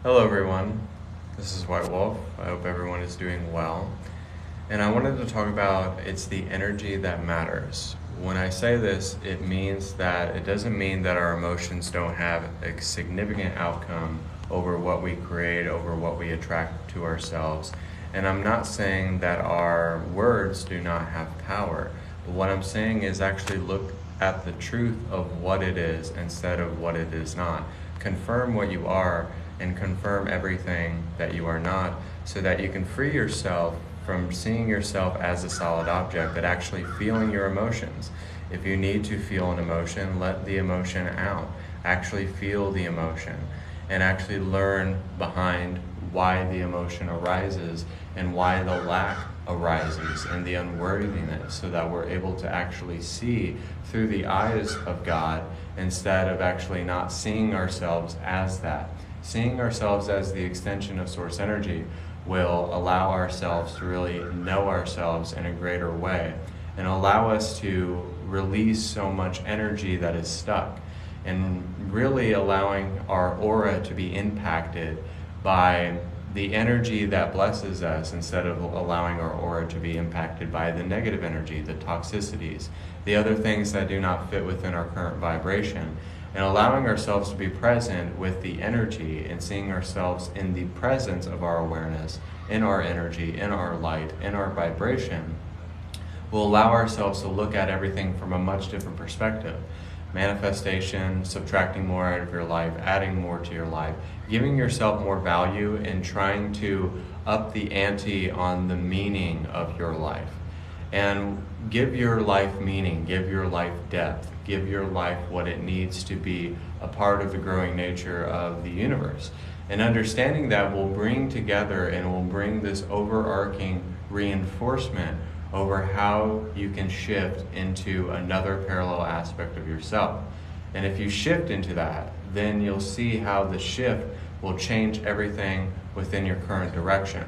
Hello everyone, this is White Wolf. I hope everyone is doing well. And I wanted to talk about it's the energy that matters. When I say this, it doesn't mean that our emotions don't have a significant outcome over what we create, over what we attract to ourselves. And I'm not saying that our words do not have power. But what I'm saying is actually look at the truth of what it is instead of what it is not. Confirm what you are and confirm everything that you are not, so that you can free yourself from seeing yourself as a solid object, but actually feeling your emotions. If you need to feel an emotion, let the emotion out. Actually feel the emotion and actually learn behind why the emotion arises and why the lack arises and the unworthiness, so that we're able to actually see through the eyes of God instead of actually not seeing ourselves as that. Seeing ourselves as the extension of source energy will allow ourselves to really know ourselves in a greater way and allow us to release so much energy that is stuck, and really allowing our aura to be impacted by the energy that blesses us instead of allowing our aura to be impacted by the negative energy, the toxicities, the other things that do not fit within our current vibration. And allowing ourselves to be present with the energy and seeing ourselves in the presence of our awareness, in our energy, in our light, in our vibration, will allow ourselves to look at everything from a much different perspective. Manifestation, subtracting more out of your life, adding more to your life, giving yourself more value, and trying to up the ante on the meaning of your life. And give your life meaning, give your life depth, give your life what it needs to be a part of the growing nature of the universe. And understanding that will bring together and will bring this overarching reinforcement over how you can shift into another parallel aspect of yourself. And if you shift into that, then you'll see how the shift will change everything within your current direction.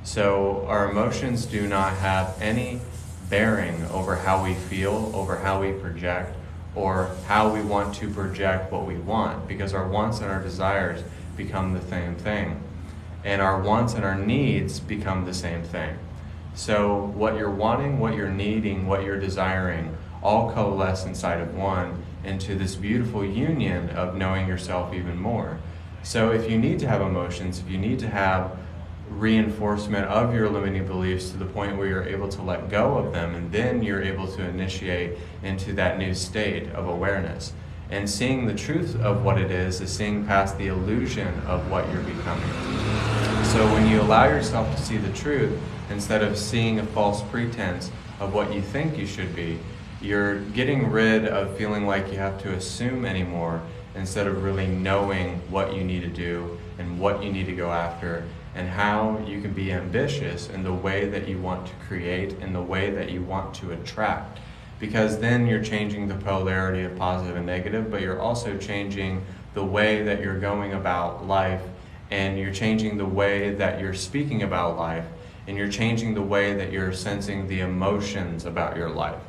So our emotions do not have any bearing over how we feel, over how we project, or how we want to project what we want, because our wants and our desires become the same thing, and our wants and our needs become the same thing. So what you're wanting, what you're needing, what you're desiring, all coalesce inside of one into this beautiful union of knowing yourself even more. So if you need to have emotions, if you need to have reinforcement of your limiting beliefs to the point where you're able to let go of them, and then you're able to initiate into that new state of awareness. And seeing the truth of what it is seeing past the illusion of what you're becoming. So when you allow yourself to see the truth, instead of seeing a false pretense of what you think you should be, you're getting rid of feeling like you have to assume anymore, instead of really knowing what you need to do and what you need to go after, and how you can be ambitious in the way that you want to create, in the way that you want to attract. Because then you're changing the polarity of positive and negative, but you're also changing the way that you're going about life, and you're changing the way that you're speaking about life, and you're changing the way that you're sensing the emotions about your life.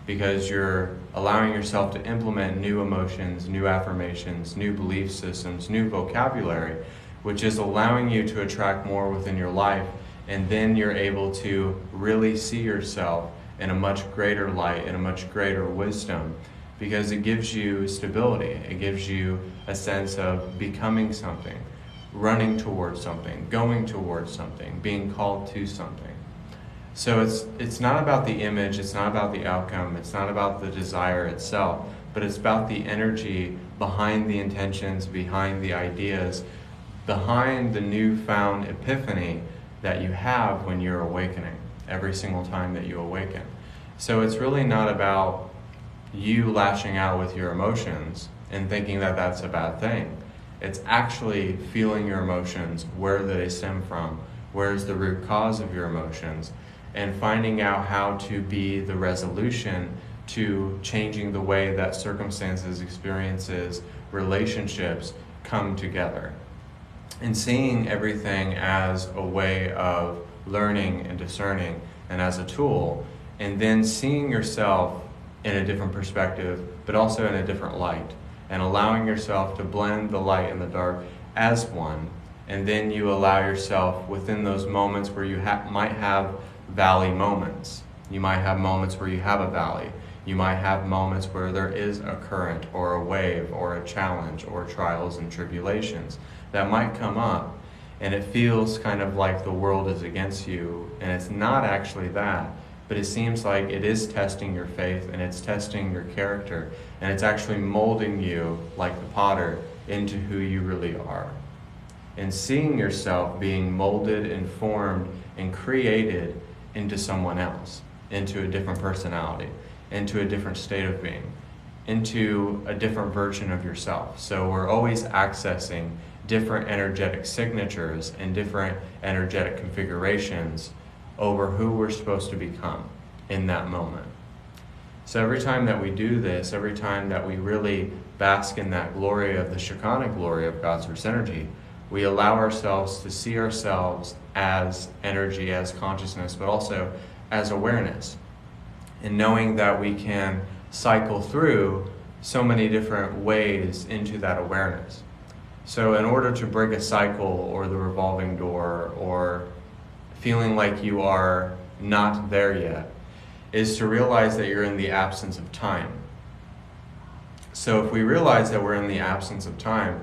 Because you're allowing yourself to implement new emotions, new affirmations, new belief systems, new vocabulary, which is allowing you to attract more within your life, and then you're able to really see yourself in a much greater light, in a much greater wisdom, because it gives you stability, it gives you a sense of becoming something, running towards something, going towards something, being called to something. So it's not about the image, it's not about the outcome, it's not about the desire itself, but it's about the energy behind the intentions, behind the ideas, behind the newfound epiphany that you have when you're awakening, every single time that you awaken. So it's really not about you lashing out with your emotions and thinking that that's a bad thing. It's actually feeling your emotions, where do they stem from, where's the root cause of your emotions, and finding out how to be the resolution to changing the way that circumstances, experiences, relationships come together. And seeing everything as a way of learning and discerning and as a tool, and then seeing yourself in a different perspective, but also in a different light, and allowing yourself to blend the light and the dark as one, And then you allow yourself within those moments where you might have valley moments. You might have moments where you have a valley. You might have moments where there is a current or a wave or a challenge or trials and tribulations that might come up. And it feels kind of like the world is against you. And it's not actually that. But it seems like it is testing your faith and it's testing your character. And it's actually molding you, like the potter, into who you really are. And seeing yourself being molded and formed and created into someone else, into a different personality, into a different state of being, into a different version of yourself. So we're always accessing different energetic signatures and different energetic configurations over who we're supposed to become in that moment. So every time that we do this, every time that we really bask in that glory of the Shekinah glory of God's Source energy, we allow ourselves to see ourselves as energy, as consciousness, but also as awareness. And knowing that we can cycle through so many different ways into that awareness. So in order to break a cycle or the revolving door or feeling like you are not there yet, is to realize that you're in the absence of time. So if we realize that we're in the absence of time,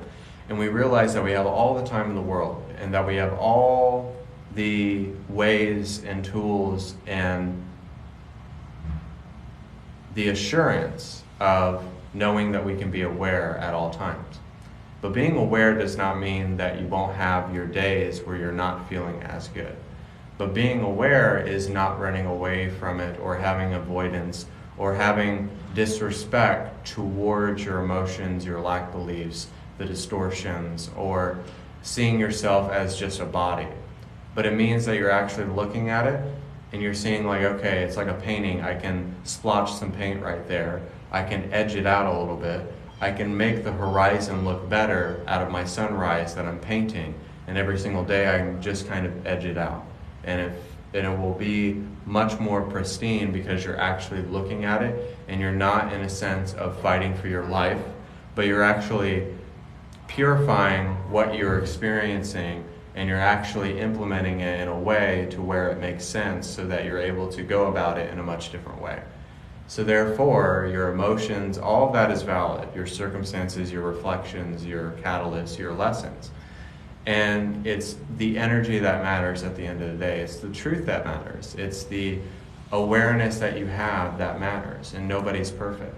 and we realize that we have all the time in the world, and that we have all the ways and tools and the assurance of knowing that we can be aware at all times. But being aware does not mean that you won't have your days where you're not feeling as good. But being aware is not running away from it or having avoidance or having disrespect towards your emotions, your lack beliefs, the distortions, or seeing yourself as just a body. But it means that you're actually looking at it and you're seeing like, okay, it's like a painting. I can splotch some paint right there. I can edge it out a little bit. I can make the horizon look better out of my sunrise that I'm painting. And every single day I can just kind of edge it out. And it will be much more pristine because you're actually looking at it and you're not in a sense of fighting for your life, but you're actually purifying what you're experiencing and you're actually implementing it in a way to where it makes sense so that you're able to go about it in a much different way. So therefore, your emotions, all of that is valid. Your circumstances, your reflections, your catalysts, your lessons. And it's the energy that matters at the end of the day. It's the truth that matters. It's the awareness that you have that matters. And nobody's perfect.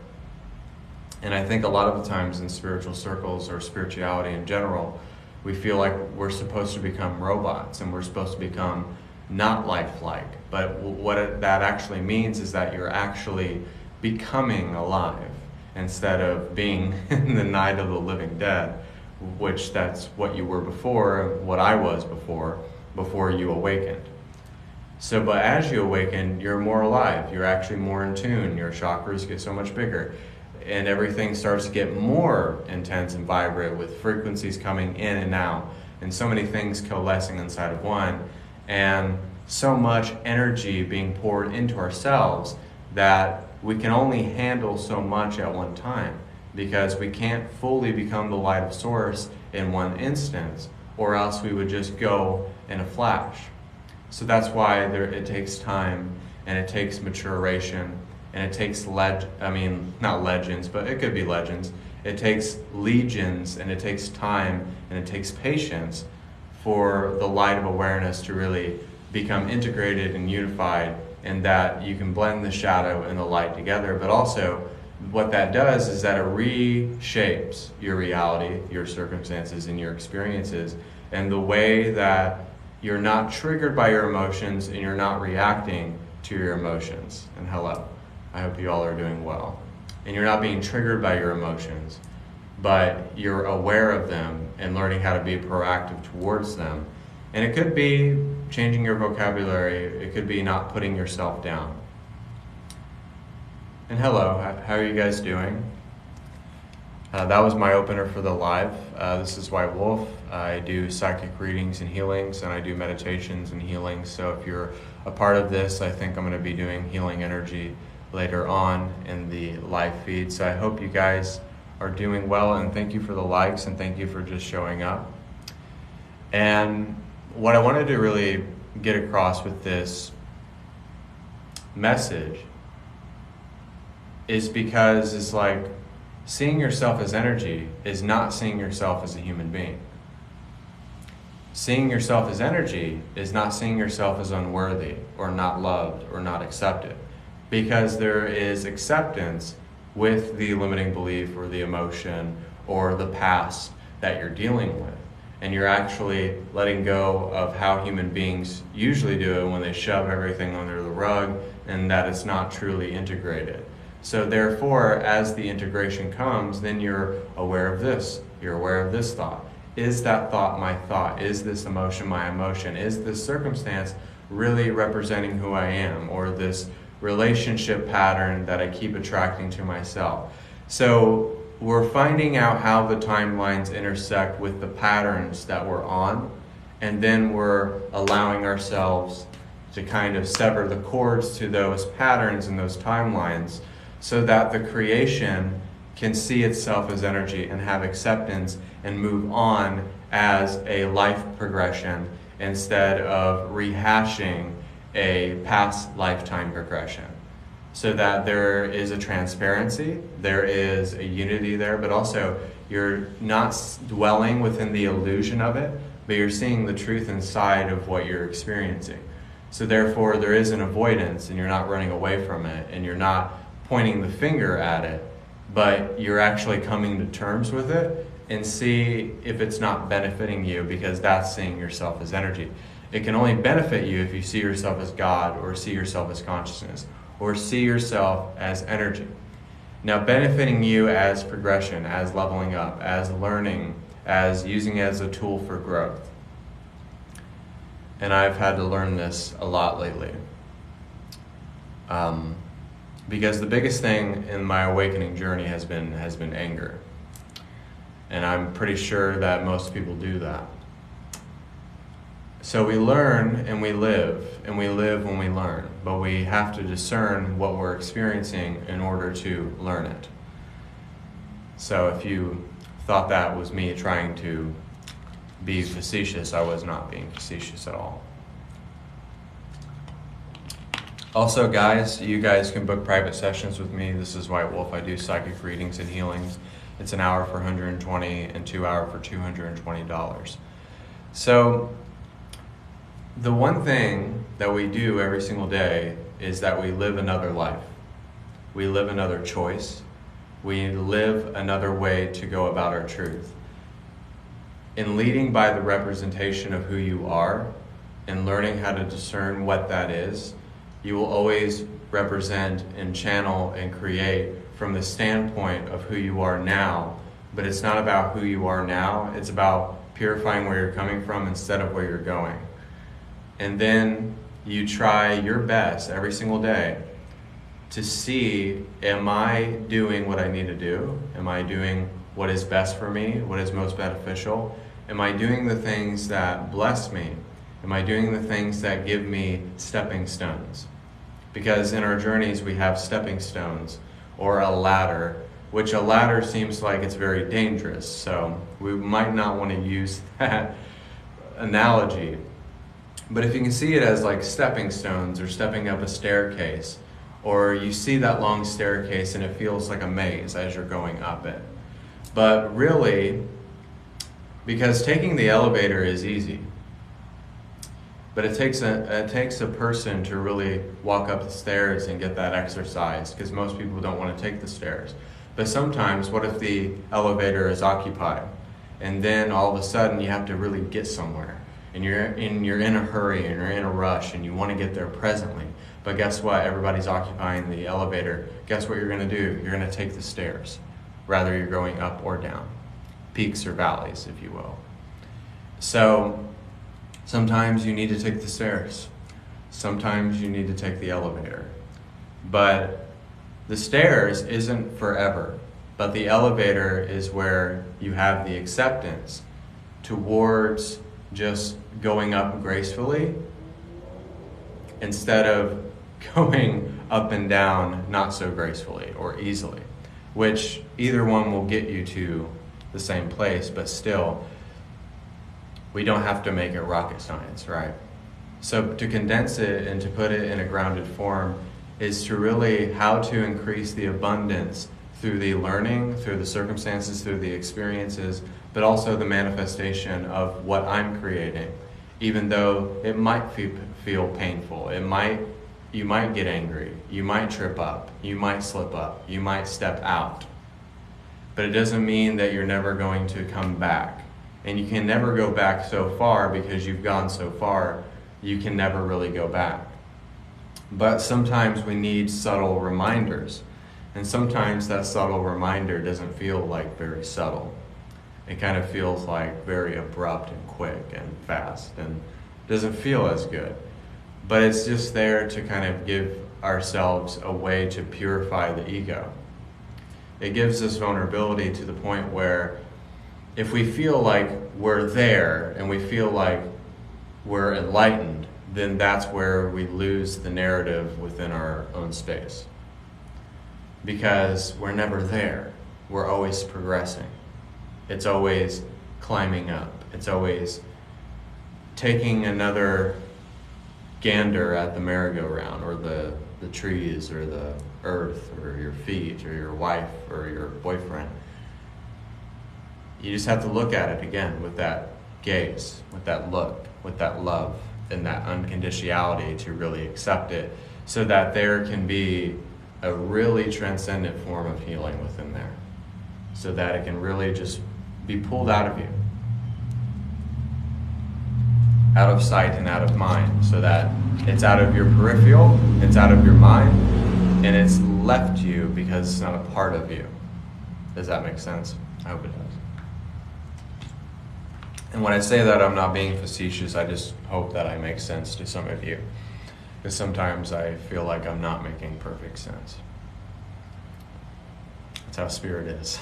And I think a lot of the times in spiritual circles or spirituality in general, we feel like we're supposed to become robots and we're supposed to become not lifelike. But what that actually means is that you're actually becoming alive instead of being in the night of the living dead, which that's what you were before, what I was before you awakened. So, but as you awaken, you're more alive. You're actually more in tune. Your chakras get so much bigger. And everything starts to get more intense and vibrant with frequencies coming in and out. And so many things coalescing inside of one. And so much energy being poured into ourselves that we can only handle so much at one time. Because we can't fully become the light of source in one instance, or else we would just go in a flash. So that's why it takes time, and it takes maturation, and it takes not legends, but it could be legends. It takes legions, and it takes time, and it takes patience for the light of awareness to really become integrated and unified, and that you can blend the shadow and the light together, but also what that does is that it reshapes your reality, your circumstances, and your experiences, and the way that you're not triggered by your emotions and you're not reacting to your emotions. And hello, I hope you all are doing well. And you're not being triggered by your emotions, but you're aware of them and learning how to be proactive towards them. And it could be changing your vocabulary. It could be not putting yourself down. And hello, how are you guys doing? That was my opener for the live. This is White Wolf. I do psychic readings and healings, and I do meditations and healings. So if you're a part of this, I think I'm going to be doing healing energy later on in the live feed. So I hope you guys are doing well, and thank you for the likes, and thank you for just showing up. And what I wanted to really get across with this message is because it's like seeing yourself as energy is not seeing yourself as a human being. Seeing yourself as energy is not seeing yourself as unworthy or not loved or not accepted, because there is acceptance with the limiting belief or the emotion or the past that you're dealing with. And you're actually letting go of how human beings usually do it when they shove everything under the rug, and that it's not truly integrated. So therefore, as the integration comes, then you're aware of this. You're aware of this thought. Is that thought my thought? Is this emotion my emotion? Is this circumstance really representing who I am, or this relationship pattern that I keep attracting to myself? So we're finding out how the timelines intersect with the patterns that we're on, and then we're allowing ourselves to kind of sever the cords to those patterns and those timelines so that the creation can see itself as energy and have acceptance and move on as a life progression instead of rehashing a past lifetime progression. So that there is a transparency, there is a unity there, but also you're not dwelling within the illusion of it, but you're seeing the truth inside of what you're experiencing. So therefore there is an avoidance, and you're not running away from it, and you're not pointing the finger at it, but you're actually coming to terms with it and see if it's not benefiting you, because that's seeing yourself as energy. It can only benefit you if you see yourself as God, or see yourself as consciousness, or see yourself as energy. Now, benefiting you as progression, as leveling up, as learning, as using it as a tool for growth. And I've had to learn this a lot lately. Because the biggest thing in my awakening journey has been anger. And I'm pretty sure that most people do that. So we learn and we live when we learn, but we have to discern what we're experiencing in order to learn it. So if you thought that was me trying to be facetious, I was not being facetious at all. Also, guys, you guys can book private sessions with me. This is White Wolf. I do psychic readings and healings. It's an hour for $120 and 2 hours for $220. So the one thing that we do every single day is that we live another life. We live another choice. We live another way to go about our truth. In leading by the representation of who you are and learning how to discern what that is, you will always represent and channel and create from the standpoint of who you are now. But it's not about who you are now. It's about purifying where you're coming from instead of where you're going. And then you try your best every single day to see, am I doing what I need to do? Am I doing what is best for me? What is most beneficial? Am I doing the things that bless me? Am I doing the things that give me stepping stones? Because in our journeys we have stepping stones or a ladder, which a ladder seems like it's very dangerous. So we might not want to use that analogy. But if you can see it as like stepping stones or stepping up a staircase, or you see that long staircase and it feels like a maze as you're going up it. But really, because taking the elevator is easy, but it takes a person to really walk up the stairs and get that exercise, because most people don't want to take the stairs. But sometimes, what if the elevator is occupied, and then all of a sudden you have to really get somewhere? And you're in a hurry and you're in a rush and you want to get there presently. But guess what? Everybody's occupying the elevator. Guess what you're going to do? You're going to take the stairs. Rather, you're going up or down. Peaks or valleys, if you will. So sometimes you need to take the stairs. Sometimes you need to take the elevator. But the stairs isn't forever. But the elevator is where you have the acceptance towards just going up gracefully instead of going up and down not so gracefully or easily, which either one will get you to the same place. But still, We don't have to make it rocket science, right? So to condense it and to put it in a grounded form is to really how to increase the abundance through the learning, through the circumstances, through the experiences, but also the manifestation of what I'm creating. Even though it might feel painful, you might get angry, you might trip up, you might slip up, you might step out. But it doesn't mean that you're never going to come back. And you can never go back so far because you've gone so far, you can never really go back. But sometimes we need subtle reminders. And sometimes that subtle reminder doesn't feel like very subtle. It kind of feels like very abrupt and quick and fast and doesn't feel as good. But it's just there to kind of give ourselves a way to purify the ego. It gives us vulnerability to the point where if we feel like we're there and we feel like we're enlightened, then that's where we lose the narrative within our own space. Because we're never there. We're always progressing. It's always climbing up. It's always taking another gander at the merry-go-round or the trees or the earth or your feet or your wife or your boyfriend. You just have to look at it again with that gaze, with that look, with that love and that unconditionality to really accept it so that there can be a really transcendent form of healing within there so that it can really just be pulled out of you, out of sight and out of mind, so that it's out of your peripheral, it's out of your mind, and it's left you because it's not a part of you. Does that make sense? I hope it does. And when I say that, I'm not being facetious. I just hope that I make sense to some of you. Because sometimes I feel like I'm not making perfect sense. That's how spirit is.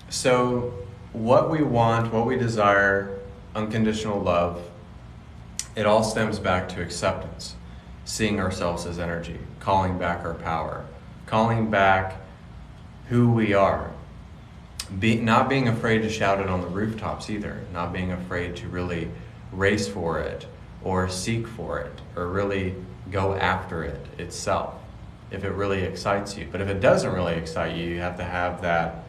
So what we want, what we desire, unconditional love, it all stems back to acceptance, seeing ourselves as energy, calling back our power, calling back who we are, not being afraid to shout it on the rooftops either, not being afraid to really race for it or seek for it or really go after it itself if it really excites you. But if it doesn't really excite you, you have to have that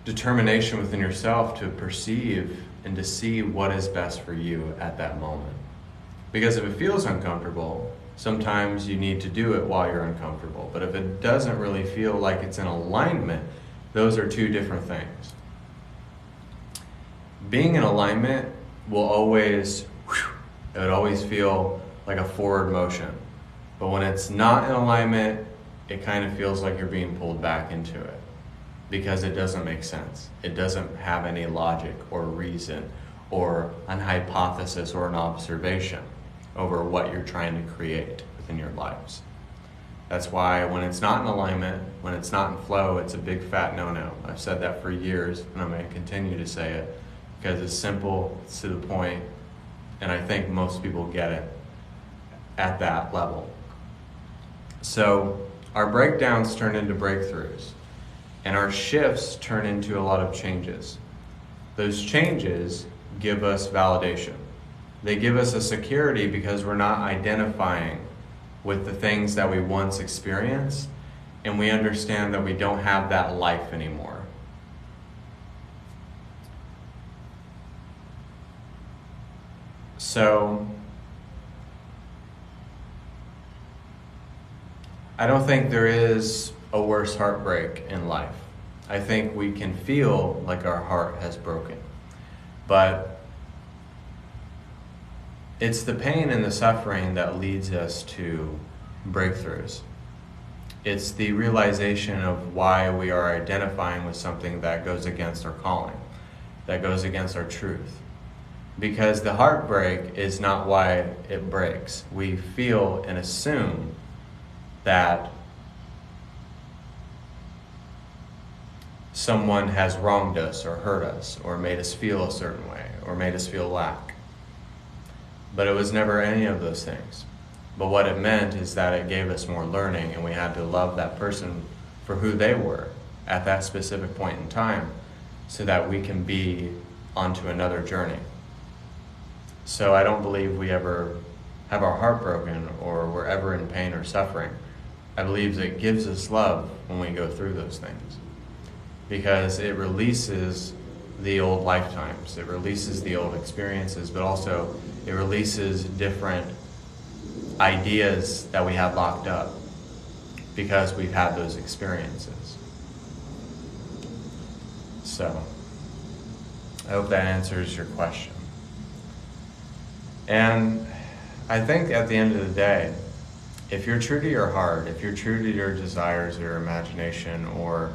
determination within yourself to perceive and to see what is best for you at that moment. Because if it feels uncomfortable, sometimes you need to do it while you're uncomfortable. But if it doesn't really feel like it's in alignment, those are two different things. Being in alignment will always, it would always feel like a forward motion. But when it's not in alignment, it kind of feels like you're being pulled back into it because it doesn't make sense. It doesn't have any logic or reason or an hypothesis or an observation over what you're trying to create within your lives. That's why when it's not in alignment, when it's not in flow, it's a big fat no-no. I've said that for years, and I'm going to continue to say it because it's simple, it's to the point, and I think most people get it at that level. So our breakdowns turn into breakthroughs, and our shifts turn into a lot of changes. Those changes give us validation. They give us a security because we're not identifying with the things that we once experienced, and we understand that we don't have that life anymore. So, I don't think there is a worse heartbreak in life. I think we can feel like our heart has broken, but it's the pain and the suffering that leads us to breakthroughs. It's the realization of why we are identifying with something that goes against our calling, that goes against our truth. Because the heartbreak is not why it breaks. We feel and assume that someone has wronged us or hurt us or made us feel a certain way or made us feel lack. But it was never any of those things. But what it meant is that it gave us more learning, and we had to love that person for who they were at that specific point in time so that we can be onto another journey. So I don't believe we ever have our heart broken or we're ever in pain or suffering. I believe that it gives us love when we go through those things, because it releases the old lifetimes, it releases the old experiences, but also it releases different ideas that we had locked up because we've had those experiences. So, I hope that answers your question. And I think at the end of the day, if you're true to your heart, if you're true to your desires, your imagination, or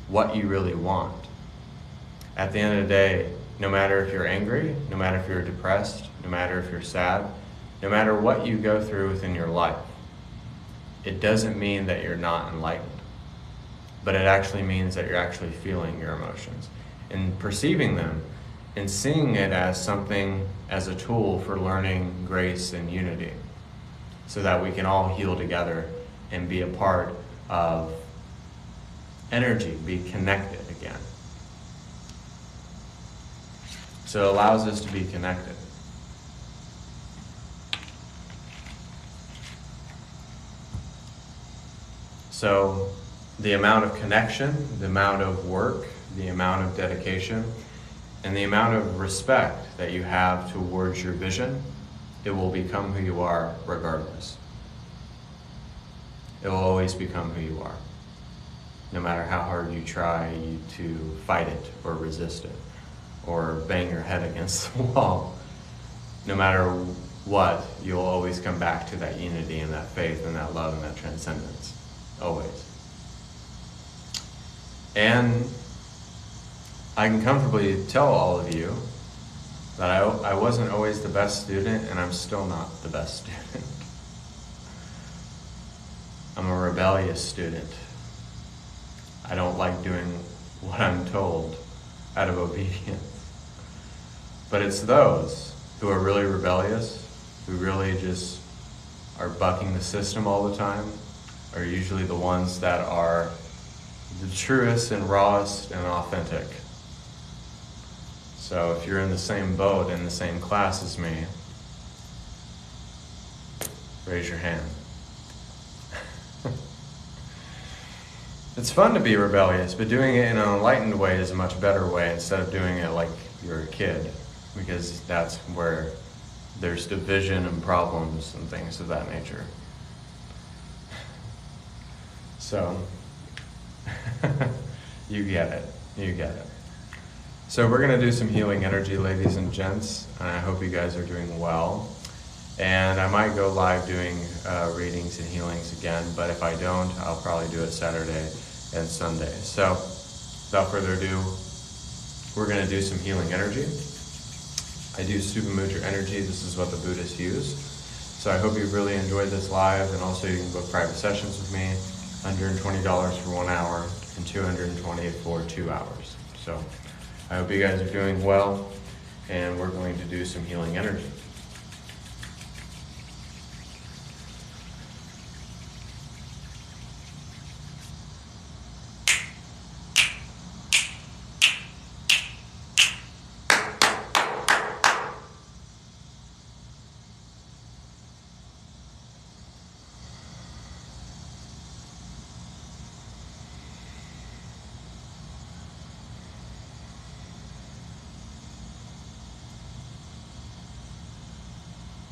what you really want, at the end of the day, no matter if you're angry, no matter if you're depressed, no matter if you're sad, no matter what you go through within your life, it doesn't mean that you're not enlightened, but it actually means that you're actually feeling your emotions and perceiving them and seeing it as something, as a tool for learning grace and unity, so that we can all heal together and be a part of energy, be connected again. So it allows us to be connected. So the amount of connection, the amount of work, the amount of dedication, and the amount of respect that you have towards your vision, it will become who you are regardless. It will always become who you are, no matter how hard you try to fight it or resist it or bang your head against the wall. No matter what, you'll always come back to that unity and that faith and that love and that transcendence. Always. And I can comfortably tell all of you that I wasn't always the best student, and I'm still not the best student. I'm a rebellious student. I don't like doing what I'm told out of obedience. But it's those who are really rebellious, who really just are bucking the system all the time, are usually the ones that are the truest and rawest and authentic. So if you're in the same boat, in the same class as me, raise your hand. It's fun to be rebellious, but doing it in an enlightened way is a much better way instead of doing it like you're a kid, because that's where there's division and problems and things of that nature. So, you get it. You get it. So we're going to do some healing energy, ladies and gents, and I hope you guys are doing well. And I might go live doing readings and healings again, but if I don't, I'll probably do it Saturday and Sunday. So, without further ado, we're going to do some healing energy. I do Stupa Mudra energy. This is what the Buddhists use. So I hope you've really enjoyed this live, and also you can book private sessions with me. $120 for 1 hour and $220 for 2 hours. So I hope you guys are doing well, and we're going to do some healing energy.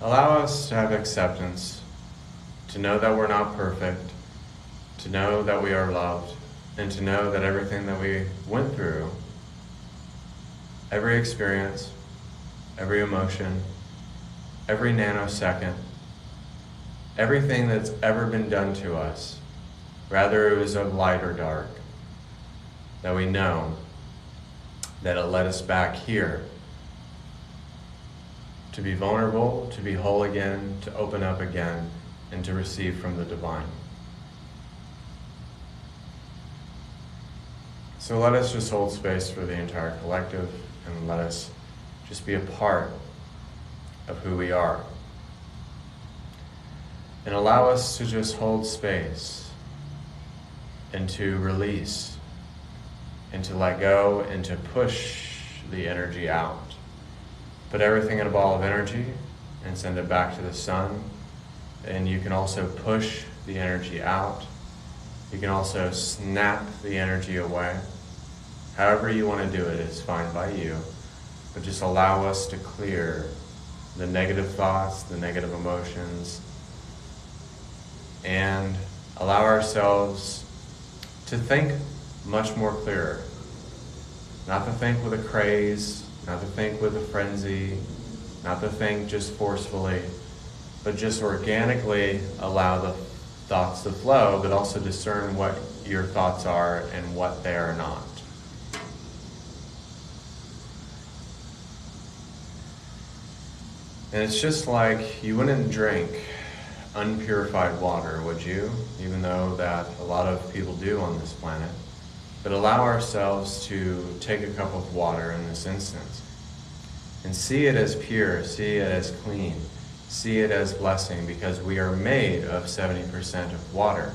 Allow us to have acceptance, to know that we're not perfect, to know that we are loved, and to know that everything that we went through, every experience, every emotion, every nanosecond, everything that's ever been done to us, whether it was of light or dark, that we know that it led us back here to be vulnerable, to be whole again, to open up again, and to receive from the divine. So let us just hold space for the entire collective, and let us just be a part of who we are. And allow us to just hold space and to release and to let go and to push the energy out. Put everything in a ball of energy and send it back to the sun. And you can also push the energy out. You can also snap the energy away. However you want to do it is fine by you. But just allow us to clear the negative thoughts, the negative emotions, and allow ourselves to think much more clearer. Not to think with a craze, not to think with a frenzy, not to think just forcefully, but just organically allow the thoughts to flow, but also discern what your thoughts are and what they are not. And it's just like you wouldn't drink unpurified water, would you? Even though that a lot of people do on this planet. But allow ourselves to take a cup of water in this instance and see it as pure, see it as clean, see it as blessing, because we are made of 70% of water.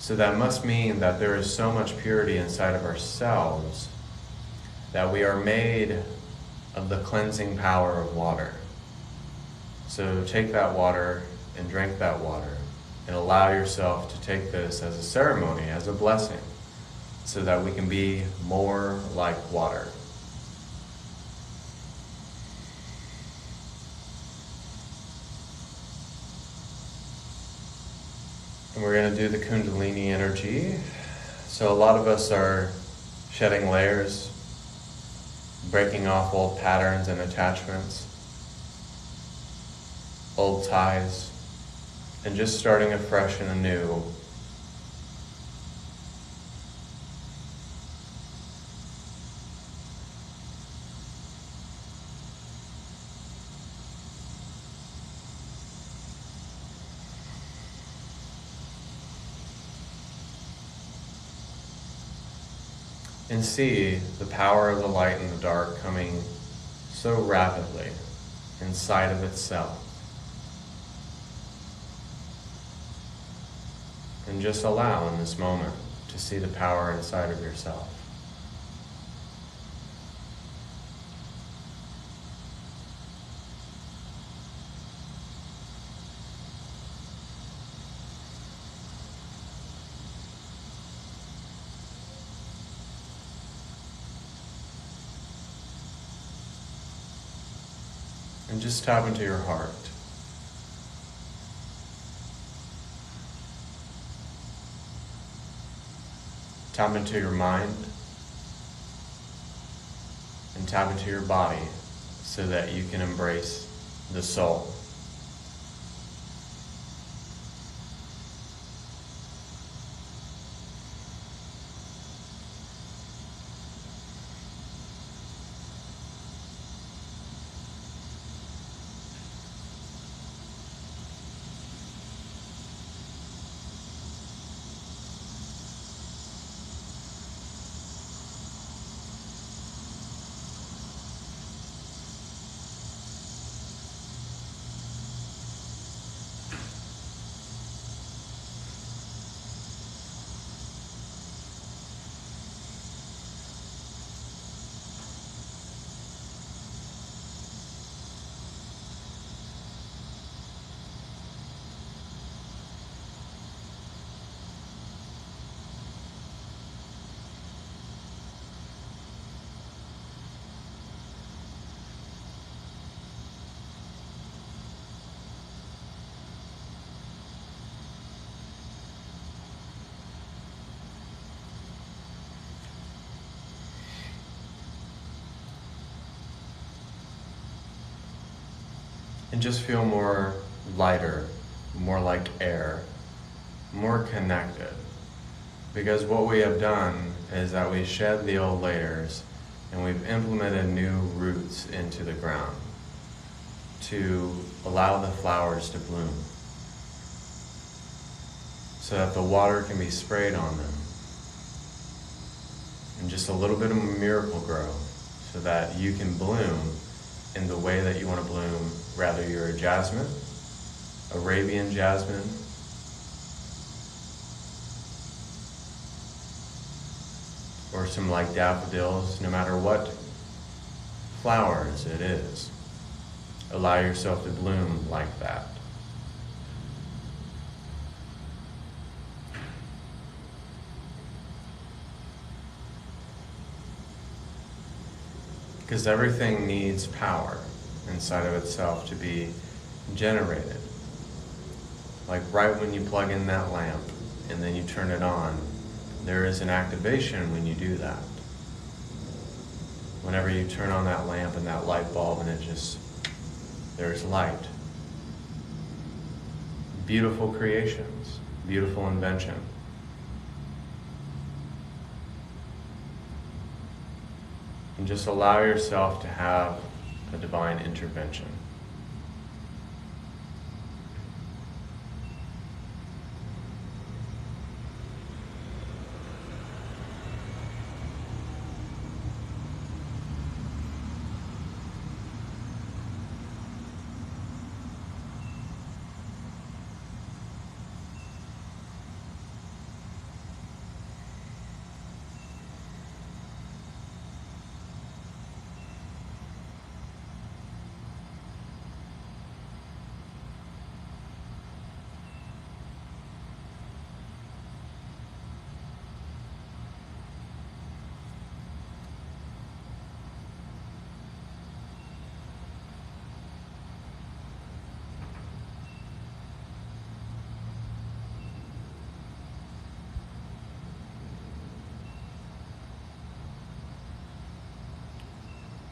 So that must mean that there is so much purity inside of ourselves that we are made of the cleansing power of water. So take that water and drink that water and allow yourself to take this as a ceremony, as a blessing, so that we can be more like water. And we're going to do the Kundalini energy. So a lot of us are shedding layers, breaking off old patterns and attachments, old ties, and just starting afresh and anew. And see the power of the light and the dark coming so rapidly inside of itself. And just allow in this moment to see the power inside of yourself. And just tap into your heart. Tap into your mind. And tap into your body so that you can embrace the soul. And just feel more lighter, more like air, more connected. Because what we have done is that we shed the old layers and we've implemented new roots into the ground to allow the flowers to bloom, so that the water can be sprayed on them and just a little bit of miracle grow so that you can bloom in the way that you want to bloom. Rather you're a jasmine, Arabian jasmine, or some like daffodils, no matter what flowers it is. Allow yourself to bloom like that. Because everything needs power inside of itself to be generated. Like right when you plug in that lamp and then you turn it on, there is an activation when you do that. Whenever you turn on that lamp and that light bulb and there's light. Beautiful creations, beautiful invention. And just allow yourself to have a divine intervention.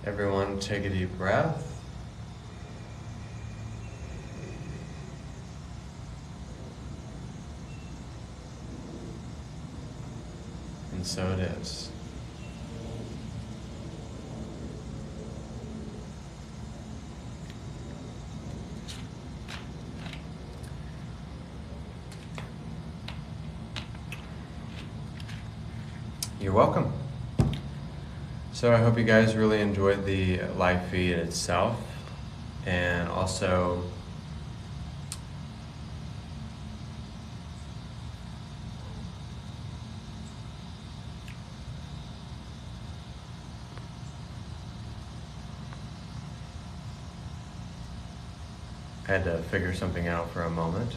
Everyone take a deep breath. And so it is. You're welcome. So I hope you guys really enjoyed the live feed itself, and also I had to figure something out for a moment.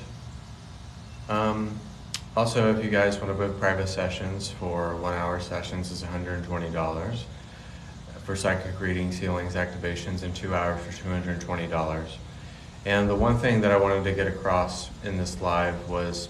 Also, if you guys want to book private sessions for 1-hour sessions, it's $120. For psychic readings, healings, activations, and 2 hours for $220. And the one thing that I wanted to get across in this live was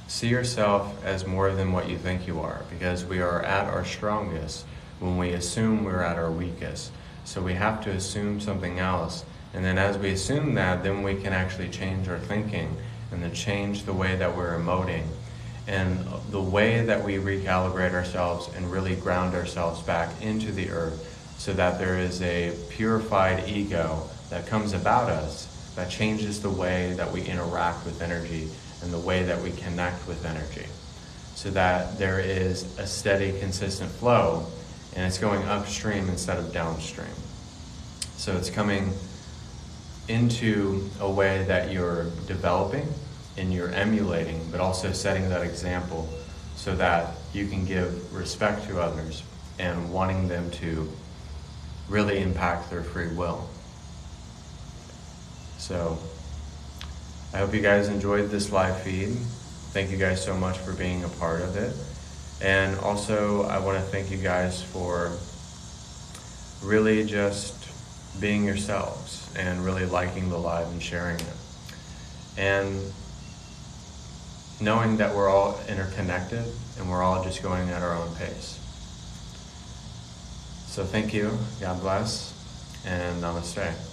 see yourself as more than what you think you are, because we are at our strongest when we assume we're at our weakest. So we have to assume something else, and then as we assume that, then we can actually change our thinking and then change the way that we're emoting. And the way that we recalibrate ourselves and really ground ourselves back into the earth, so that there is a purified ego that comes about us that changes the way that we interact with energy and the way that we connect with energy, so that there is a steady, consistent flow, and it's going upstream instead of downstream. So it's coming into a way that you're developing and you're emulating, but also setting that example so that you can give respect to others and wanting them to really impact their free will. So I hope you guys enjoyed this live feed. Thank you guys so much for being a part of it. And also I want to thank you guys for really just being yourselves and really liking the live and sharing it. And knowing that we're all interconnected and we're all just going at our own pace. So thank you, God bless, and namaste.